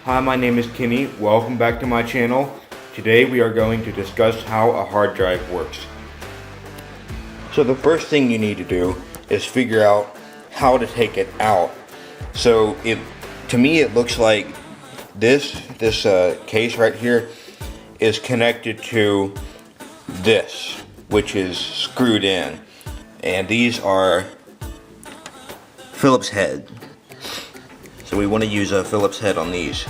Hi, my name is Kenny. Welcome back to my channel. Today we are going to discuss how a hard drive works. So the first thing you need to do is figure out how to take it out. So to me it looks like this case right here is connected to this, which is screwed in, and these are Phillips head. So we want to use a Phillips head on these,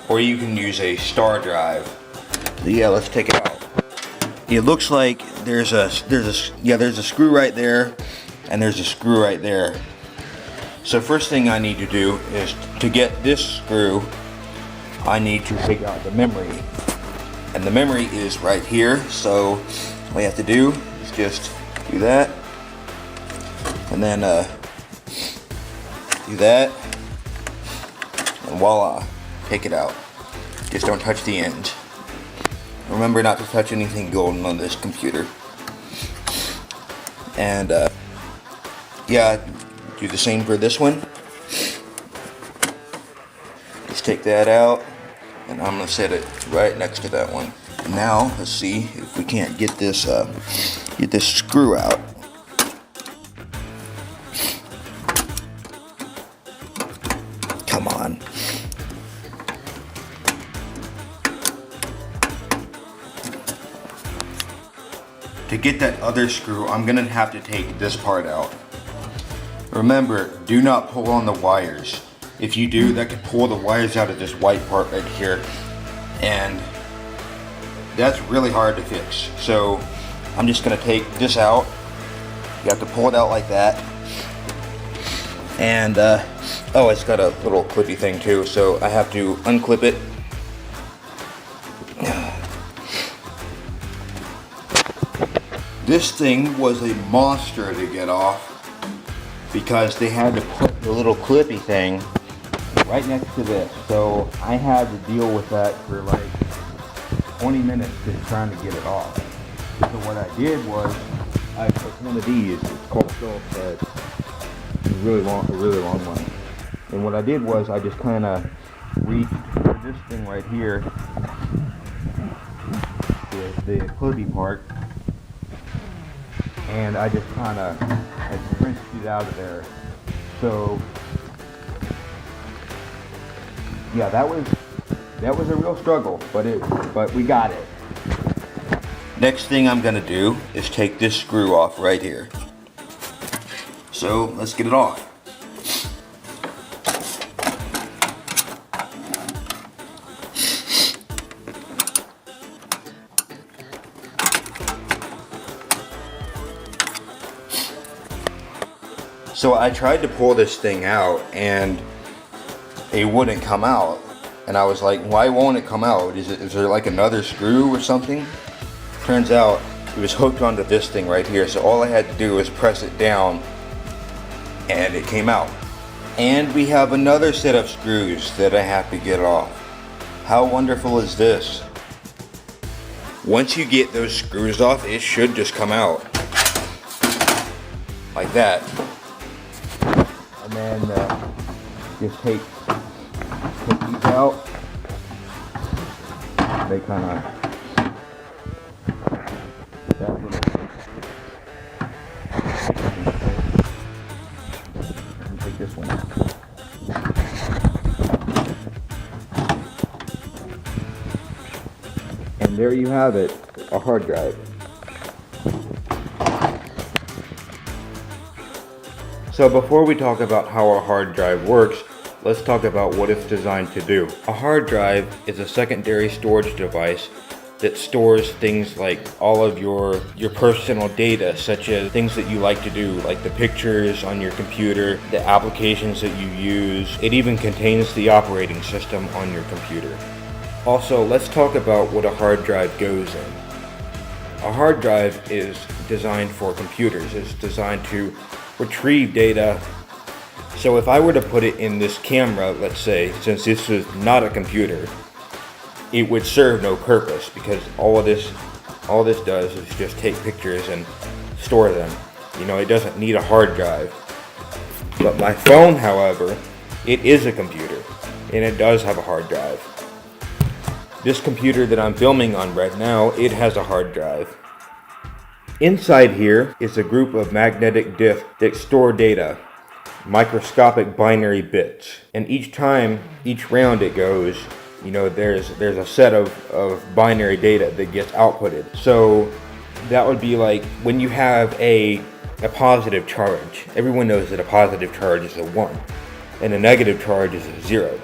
or you can use a star drive. So yeah, let's take it out. It looks like there's a screw right there, and there's a screw right there. So first thing I need to do is to get this screw, I need to take out the memory, and the memory is right here. So all we have to do is just do that, and then do that. And voila, take it out. Just don't touch the ends. Remember not to touch anything golden on this computer. And yeah, do the same for this one. Just take that out, and I'm gonna set it right next to that one. Now let's see if we can't get this screw out. Come on. To get that other screw, I'm gonna have to take this part out. Remember, do not pull on the wires. If you do, that could pull the wires out of this white part right here, and that's really hard to fix. So I'm just gonna take this out. You have to pull it out like that. And oh, it's got a little clippy thing too, so I have to unclip it. This thing was a monster to get off because they had to put the little clippy thing right next to this. So I had to deal with that for like 20 minutes just trying to get it off. So what I did was I took one of these. It's called Phillips head. It's a really long one. And what I did was I just kind of reached for this thing right here, the clippy part, and I just kind of wrenched it out of there. So yeah, that was a real struggle, but we got it. Next thing I'm gonna do is take this screw off right here. So let's get it off. So I tried to pull this thing out and it wouldn't come out. And I was like, why won't it come out? Is there like another screw or something? Turns out it was hooked onto this thing right here. So all I had to do was press it down and it came out. And we have another set of screws that I have to get off. How wonderful is this? Once you get those screws off, it should just come out. Like that. And then just take these out. They kind of that little. Take this one out. And there you have it, a hard drive. So before we talk about how a hard drive works, let's talk about what it's designed to do. A hard drive is a secondary storage device that stores things like all of your personal data, such as things that you like to do, like the pictures on your computer, the applications that you use. It even contains the operating system on your computer. Also, let's talk about what a hard drive goes in. A hard drive is designed for computers. It's designed to retrieve data. So if I were to put it in this camera, let's say, since this is not a computer, it would serve no purpose because all this does is just take pictures and store them. You know, it doesn't need a hard drive. But my phone, however, it is a computer. and it does have a hard drive. This computer that I'm filming on right now, it has a hard drive. Inside here is a group of magnetic disks that store data, microscopic binary bits. And each round it goes, there's a set of binary data that gets outputted. So that would be like when you have a positive charge. Everyone knows that a positive charge is a 1 and a negative charge is a 0.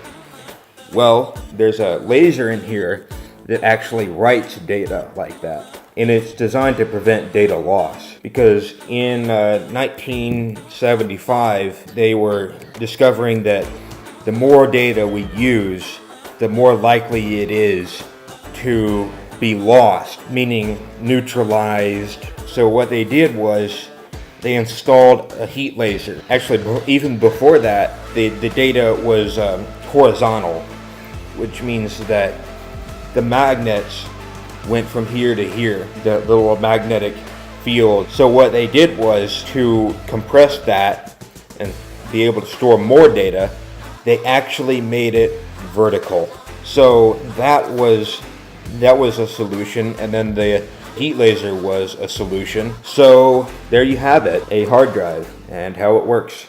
Well, there's a laser in here that actually writes data like that. And it's designed to prevent data loss, because in 1975 they were discovering that the more data we use, the more likely it is to be lost, meaning neutralized. So what they did was they installed a heat laser. Actually, even before that, the data was horizontal, which means that the magnets went from here to here, the little magnetic field. So what they did was, to compress that and be able to store more data, they actually made it vertical. So that was a solution, and then the heat laser was a solution. So there you have it, a hard drive and how it works.